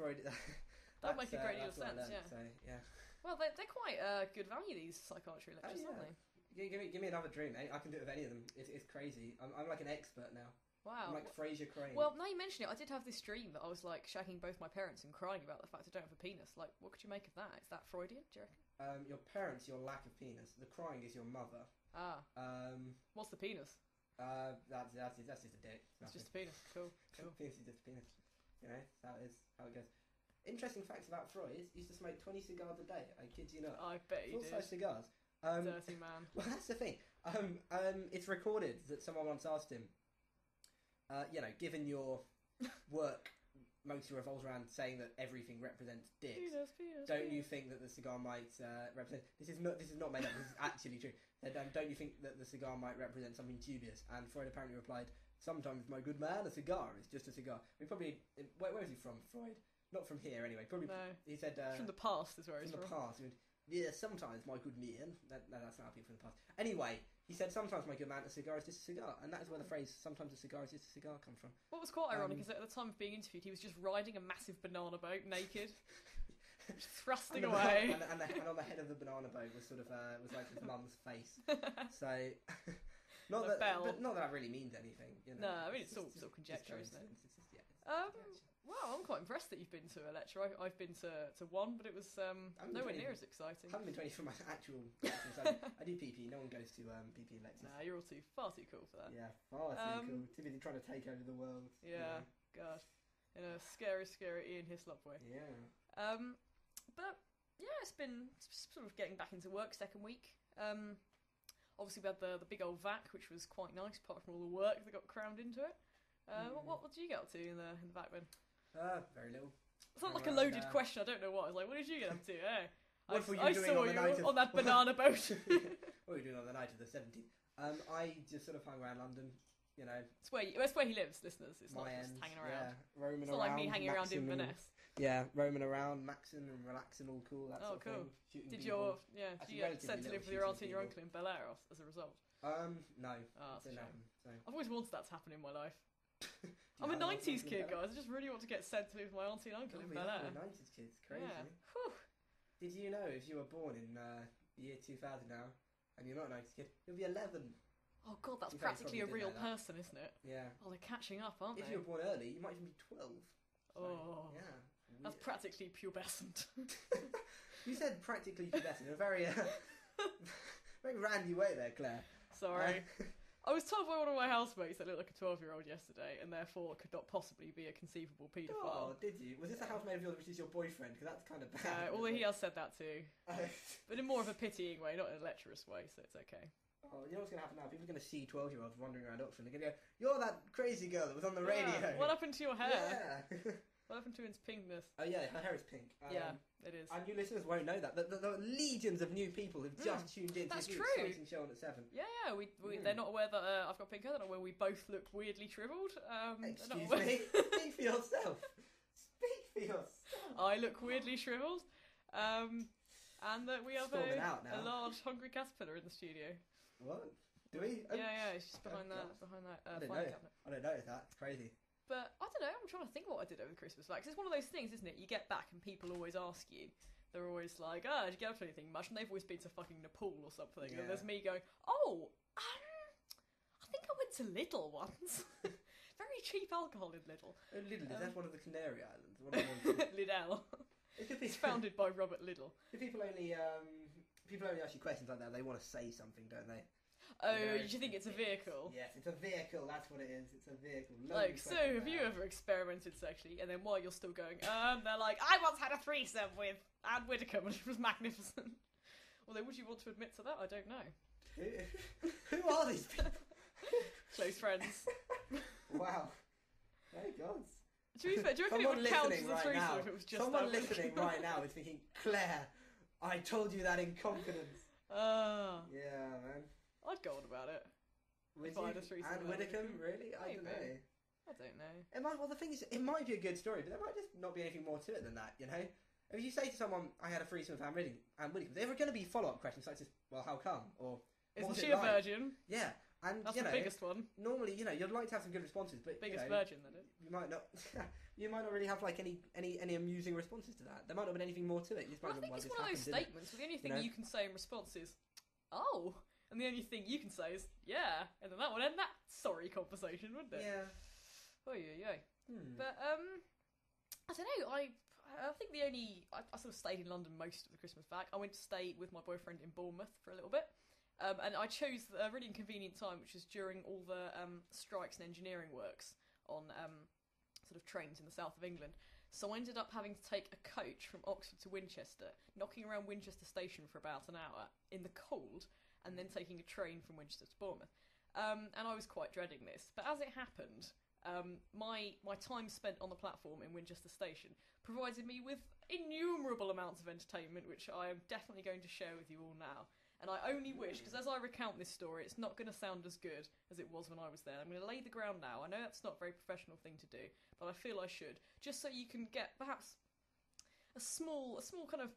Freud. That'd make a great deal of what I sense, learned, yeah. So, yeah. Well, they're quite good value, these psychiatry lectures, aren't they? Give me another drink, mate. I can do it with any of them. It's crazy. I'm like an expert now. Wow. I'm like Fraser Crane. Well, now you mention it, I did have this dream that I was like shagging both my parents and crying about the fact I don't have a penis. Like, what could you make of that? Is that Freudian, do you reckon? Your parents, your lack of penis. The crying is your mother. Ah. What's the penis? That's just a dick. It's just a penis. Cool. Penis is just a penis. You know, that's how it goes. Interesting facts about Freud: he used to smoke 20 cigars a day. I kid you not. I bet he did. Full-size cigars. Dirty man. Well, that's the thing. It's recorded that someone once asked him, given your work mostly revolves around saying that everything represents dicks, don't you think that the cigar might represent... This is not made up, this is actually true. Don't you think that the cigar might represent something dubious? And Freud apparently replied, sometimes, my good man, a cigar is just a cigar. I mean, probably... Where is he from, Freud? Not from here, anyway. Probably. No. He said... from the past is where he's from. From the past. He went, yeah, sometimes, my good man... that's not people from the past. Anyway... He said, sometimes, my good man, a cigar is just a cigar. And that is where the phrase, sometimes a cigar is just a cigar, comes from. What was quite ironic is that at the time of being interviewed, he was just riding a massive banana boat, naked. Just thrusting away. And on the head of the banana boat was sort of, was like his mum's face. So, not that really means anything. You know? No, I mean, it's all conjecture, isn't it? Well, I'm quite impressed that you've been to a lecture. I've been to one, but it was nowhere near as exciting. I haven't been to any for my actual lectures. I do PP. No one goes to PP lectures. Nah, you're all far too cool for that. Yeah, far too cool. Too busy trying to take over the world. Yeah, God. In a scary Ian Hislop way. Yeah. But, yeah, it's been sort of getting back into work second week. Obviously we had the big old vac, which was quite nice, apart from all the work that got crammed into it. What did you get up to in the vac then? Very little. It's not like a loaded question, I don't know what. I was like, what did you get up to? What were you I doing saw on the you night of... on that banana boat. What were you doing on the night of the 17th? I just sort of hung around London, you know. It's where he lives, listeners. It's not just hanging around. Yeah, roaming it's not around, like me hanging around in Venice. Yeah, roaming around, maxing and relaxing, all cool, that sort of cool. thing. Did you get sent to live with your auntie and your uncle in Bel Air as a result? No. Oh, that's a shame. So. I've always wanted that to happen in my life. I'm a 90s kid, guys. I just really want to get sent to live with my auntie and uncle in Bel Air. We're 90s kids, crazy. Yeah. Whew. Did you know if you were born in the year 2000 now, and you're not a 90s kid, you'll be 11? Oh god, that's practically a real person, isn't it? Yeah. Oh, they're catching up, aren't they? If you were born early, you might even be 12. Oh. Yeah. That's practically pubescent. You said practically pubescent in a very, very randy way there, Claire. Sorry. I was told by one of my housemates that I looked like a 12-year-old yesterday, and therefore could not possibly be a conceivable paedophile. Oh, did you? Was this a housemate of yours which is your boyfriend? Because that's kind of bad. Although he has said that too. But in more of a pitying way, not in a lecherous way, so it's okay. Oh, you know what's going to happen now? People are going to see 12-year-olds wandering around Oxford. They're going to go, you're that crazy girl that was on the radio. What happened to your hair? Yeah. What happened to its pinkness? Oh yeah, her hair is pink. Yeah, it is. And you listeners won't know that. The legions of new people who've just tuned in to this exciting show on at 7. Yeah, they're not aware that I've got pink hair. They're not aware we both look weirdly shriveled. Excuse me. Speak for yourself. Speak for yourself. I look weirdly shriveled. And that we have a large hungry caterpillar in the studio. What? Do we? Yeah, it's just behind that filing cabinet. I don't notice that. It's crazy. But I don't know, I'm trying to think what I did over Christmas. Like, 'cause it's one of those things, isn't it? You get back and people always ask you. They're always like, did you get up to anything much? And they've always been to fucking Nepal or something. Yeah. And there's me going, I think I went to Lidl once. Very cheap alcohol in Lidl. Oh, Lidl, is that one of the Canary Islands? Lidl. It's founded by Robert Lidl. People only ask you questions like that, they want to say something, don't they? Oh, you think it's a vehicle? Yes, it's a vehicle, that's what it is. It's a vehicle. Like, so have you ever experimented sexually? And then while you're still going, they're like, I once had a threesome with Anne Widdecombe and it was magnificent. Although, would you want to admit to that? I don't know. Who are these people? Close friends. Wow. Oh, God. Do you reckon it would count as a threesome if it was just someone listening right now is thinking, Claire, I told you that in confidence. Yeah, man. I'd go on about it. If I had a threesome. Anne Widdecombe, really? I don't know. Well, the thing is, it might be a good story, but there might just not be anything more to it than that, you know? If you say to someone, I had a threesome with Anne Widdecombe, there are going to be follow-up questions such as, well, how come? Or, isn't she a virgin? Yeah. And, that's the biggest one. Normally, you'd like to have some good responses, but biggest virgin, that is. You might not. you might not really have like any amusing responses to that. There might not have been anything more to it. I think it's one of those statements where the only thing you can say in response is, "Oh," and the only thing you can say is, "Yeah," and then that would end that sorry conversation, wouldn't it? Yeah. Oh yeah. But I don't know. I think I sort of stayed in London most of the Christmas back. I went to stay with my boyfriend in Bournemouth for a little bit. And I chose a really inconvenient time, which was during all the strikes and engineering works on sort of trains in the south of England. So I ended up having to take a coach from Oxford to Winchester, knocking around Winchester station for about an hour in the cold, and then taking a train from Winchester to Bournemouth. And I was quite dreading this. But as it happened, my time spent on the platform in Winchester station provided me with innumerable amounts of entertainment, which I am definitely going to share with you all now. And I only wish, because as I recount this story, it's not going to sound as good as it was when I was there. I'm going to lay the ground now. I know that's not a very professional thing to do, but I feel I should, just so you can get perhaps a small kind of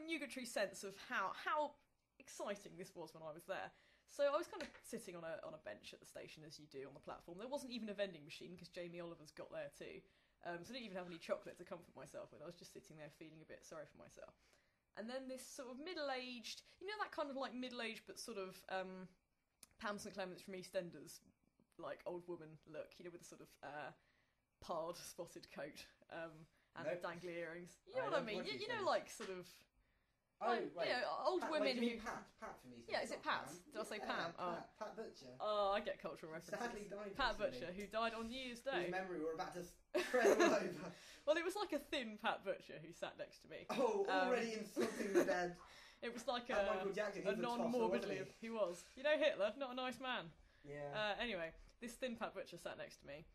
nugatory sense of how exciting this was when I was there. So I was kind of sitting on a bench at the station, as you do on the platform. There wasn't even a vending machine because Jamie Oliver's got there too. So I didn't even have any chocolate to comfort myself with. I was just sitting there feeling a bit sorry for myself. And then this sort of middle-aged, that kind of like middle-aged but sort of Pam St Clements from EastEnders, like old woman look, with a sort of pard spotted coat and dangly earrings. You know what I mean? You know, like sort of. Like, wait. Old Pat, women who. Pat from EastEnders. Yeah, is it Pat? Did I say Pam? Pat Butcher. Oh, I get cultural references. Sadly died Pat recently. Butcher, who died on New Year's Day. Whose memory we're about to spread all over. Well, it was like a thin Pat Butcher who sat next to me. Oh, already insulting the dead. It was like Michael Jackson, a non-morbidly. He was. Hitler, not a nice man. Yeah. Anyway, this thin Pat Butcher sat next to me,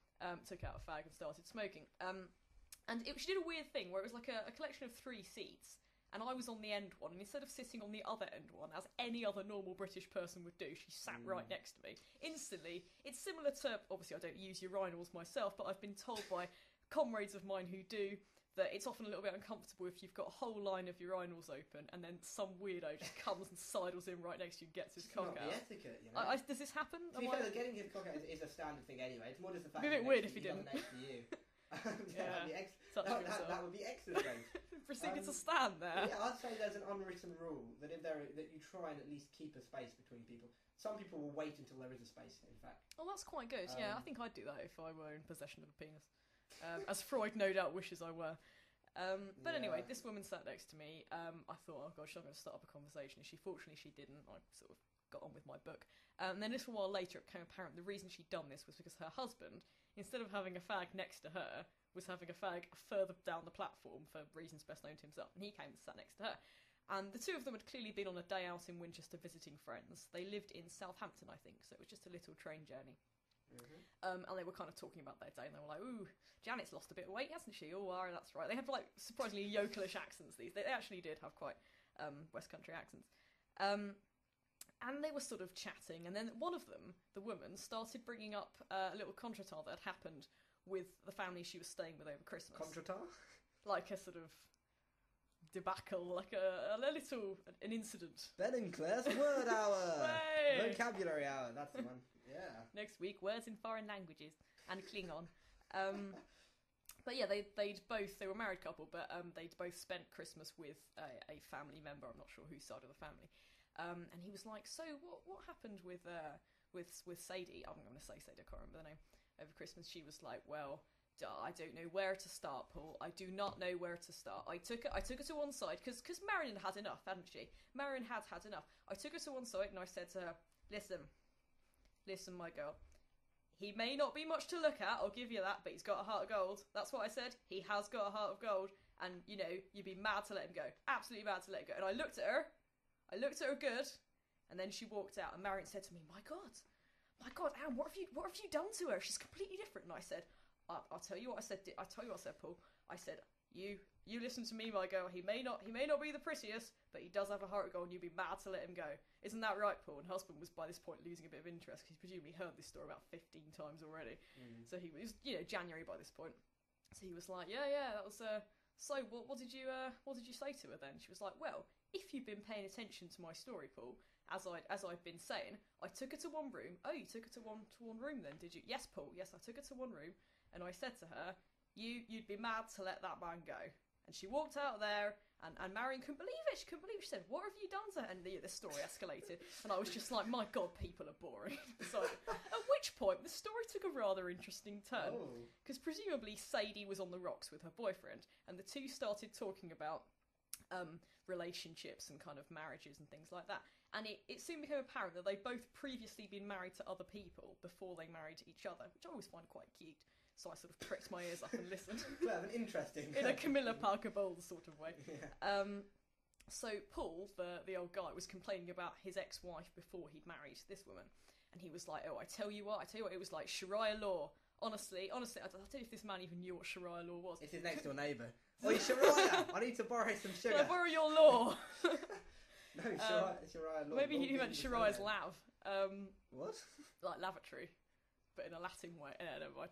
took out a fag and started smoking. And she did a weird thing where it was like a collection of 3 seats, and I was on the end one, and instead of sitting on the other end one, as any other normal British person would do, she sat right next to me. Instantly, it's similar to, obviously I don't use urinals myself, but I've been told by comrades of mine who do, that it's often a little bit uncomfortable if you've got a whole line of urinals open and then some weirdo just comes and sidles in right next to you and gets his cock out. It's not the etiquette, does this happen? To be fair, getting his cock out is a standard thing anyway. It's more just the fact it'd be a bit weird if he didn't. didn't. Next to you. that would be extra strange. Proceeded to stand there. Yeah, I'd say there's an unwritten rule that that you try and at least keep a space between people. Some people will wait until there is a space, in fact. Oh, that's quite good. Yeah, I think I'd do that if I were in possession of a penis. As Freud no doubt wishes I were. But anyway, this woman sat next to me. I thought, oh gosh, I'm going to start up a conversation. Fortunately, she didn't. I sort of got on with my book. And then a little while later, it became apparent the reason she'd done this was because her husband, instead of having a fag next to her, was having a fag further down the platform for reasons best known to himself. And he came and sat next to her. And the two of them had clearly been on a day out in Winchester visiting friends. They lived in Southampton, I think, so it was just a little train journey. Mm-hmm. And they were kind of talking about their day, and they were like, "Ooh, Janet's lost a bit of weight, hasn't she? Oh, that's right." They have like surprisingly yokelish accents. They actually did have quite West Country accents. And they were sort of chatting, and then one of them, the woman, started bringing up a little contretemps that had happened with the family she was staying with over Christmas. Contretemps? Like a sort of debacle, like an incident. Ben and Claire's word hour. Hey! Vocabulary hour. That's the one. Yeah. Next week, words in foreign languages and Klingon. But yeah, they were a married couple, but they'd both spent Christmas with a family member. I'm not sure whose side of the family. And he was like, "So what happened with Sadie?" I'm going to say Sadie. I can't remember the name. Over Christmas, she was like, "Well, I don't know where to start, Paul. I do not know where to start. I took her to one side because Marion had enough, hadn't she? Marion had enough. I took her to one side and I said to her, Listen, my girl. He may not be much to look at, I'll give you that, but he's got a heart of gold. That's what I said. He has got a heart of gold, and you'd be mad to let him go. Absolutely mad to let him go." And I looked at her good, and then she walked out. And Marion said to me, "My God, Anne, what have you done to her? She's completely different." And I said, I'll tell you what I said. Paul. I said, you listen to me, my girl. He may not be the prettiest, but he does have a heart of gold, and you'd be mad to let him go. Isn't that right, Paul?" And husband was by this point losing a bit of interest because he's presumably heard this story about 15 times already. So he was, January by this point. So he was like, yeah, that was. So what did you say to her then? She was like, "Well, if you've been paying attention to my story, Paul, as I've been saying, I took her to one room." "Oh, you took her to one room then, did you?" "Yes, Paul. Yes, I took her to one room, and I said to her, you'd be mad to let that man go. And she walked out there, and Marion couldn't believe it. She couldn't believe it. She said, what have you done to her? And the story escalated. And I was just like, my God, people are boring. So, at which point, the story took a rather interesting turn. Because presumably Sadie was on the rocks with her boyfriend, and the two started talking about relationships and kind of marriages and things like that. And it soon became apparent that they'd both previously been married to other people before they married each other, which I always find quite cute. So I sort of pricked my ears up and listened. Clever, interesting. In a Camilla Parker Bowles sort of way. Yeah. So Paul, the old guy, was complaining about his ex-wife before he'd married this woman. And he was like, oh, I tell you what, it was like Sharia law. Honestly, I don't know if this man even knew what Sharia law was. It's his next door neighbour. Oi, Sharia, I need to borrow some sugar. Can I borrow your law? No, Sharia law. Maybe he meant Sharia's lav. What? Like lavatory, but in a Latin way. Never mind.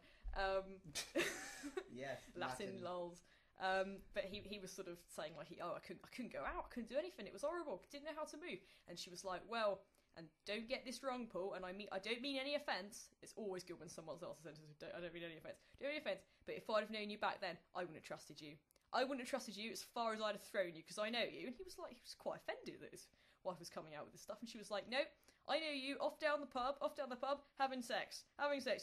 Yes, Latin lols. But he was sort of saying like, I couldn't go out, I couldn't do anything, it was horrible, didn't know how to move. And she was like, well, and don't get this wrong, Paul, and I don't mean any offence. It's always good when someone else says I don't mean any offence. Don't mean any offence. But if I'd have known you back then, I wouldn't have trusted you. I wouldn't have trusted you as far as I'd have thrown you, because I know you. And he was quite offended that his wife was coming out with this stuff, and she was like, nope. I know you, off down the pub, having sex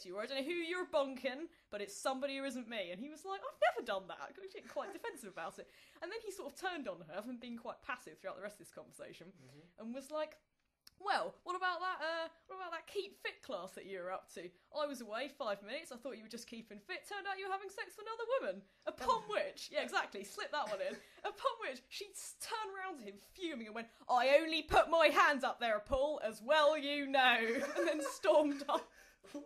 you were. I don't know who you're bonking, but it's somebody who isn't me. And he was like, I've never done that. I got quite defensive about it. And then he sort of turned on her, having been quite passive throughout the rest of this conversation, and was like, well, what about that keep fit class that you were up to? I was away 5 minutes, I thought you were just keeping fit, turned out you were having sex with another woman. Upon which, yeah, exactly, slip that one in. Upon which, she turned around to him, fuming, and went, I only put my hands up there, Paul, as well you know, and then stormed off.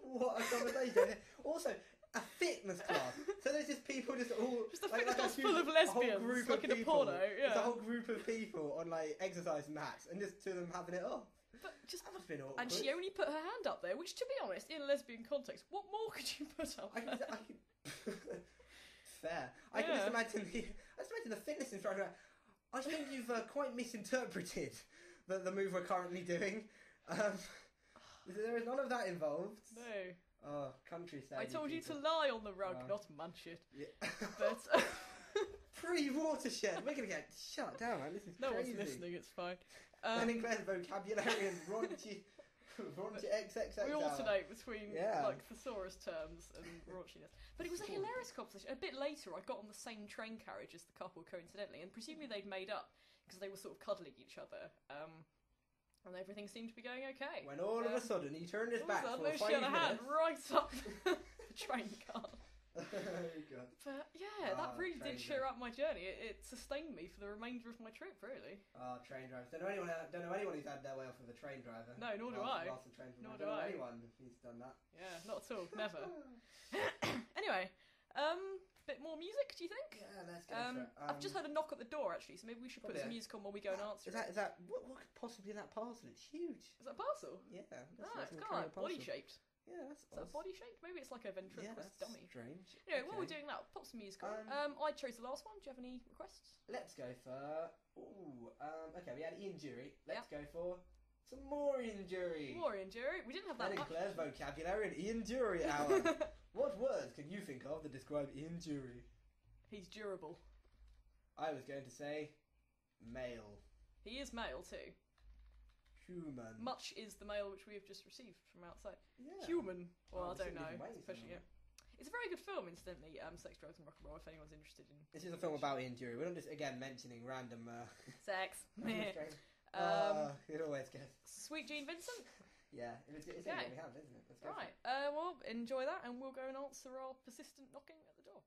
What a conversation. Also, a fitness class. So there's just people just all... Just a fitness class full of lesbians, like in a porno, yeah. It's a whole group of people on, like, exercise mats, and just two of them having it off. But just, that must have been awkward. And she only put her hand up there, which, to be honest, in a lesbian context, what more could you put up there? Fair. I can just imagine the fitness instructor. I think you've quite misinterpreted the move we're currently doing. There is none of that involved. No. Oh, countryside. I told you to lie on the rug, not munch it. Yeah. But pre-watershed. We're gonna get shut down, man. This is no crazy. one's listening. It's fine. Learning Claire's vocabulary and raunchy XXX. We alternate between like thesaurus terms and raunchiness. But it was a hilarious conversation. A bit later, I got on the same train carriage as the couple, coincidentally, and presumably they'd made up because they were sort of cuddling each other. And everything seemed to be going okay. When all of a sudden he turned his back for 5 minutes. She had a hand right up the train car. Oh, God. But yeah, that really did cheer up my journey. It sustained me for the remainder of my trip, really. Oh, train drivers. Don't know anyone who's had their way off with a train driver. No, nor do I. Nor do I. Anyone who's done that. Yeah, not at all. Never. Anyway, bit more music, do you think? Yeah, let's go for it. I've just heard a knock at the door, actually, so maybe we should put some music on while we go and answer it. Is that what could possibly be in that parcel? It's huge. Is that a parcel? Yeah. It's kind of like body-shaped. Yeah, that's Is that body-shaped? Maybe it's like a ventriloquist dummy. Strange. Anyway, while we're doing that, pop some music on. I chose the last one. Do you have any requests? Let's go for... okay, we had Ian Jury. Let's go for some more Ian Jury. More Ian Jury? We didn't have that much. Claire's vocabulary and Ian Jury hour. What words can you think of that describe Ian Jury? He's durable. I was going to say male. He is male too. Human. Much is the mail which we have just received from outside. Yeah. Human. Well, I don't know. It's pushing it. It's a very good film, incidentally. Sex, Drugs and Rock and Roll. If anyone's interested in. This is a film about Ian Jury. We're not just again mentioning random. Sex. It always gets. Sweet Jean Vincent. Yeah, it's what we have, isn't it? Let's go. Right. Well, enjoy that, and we'll go and answer our persistent knocking at the door.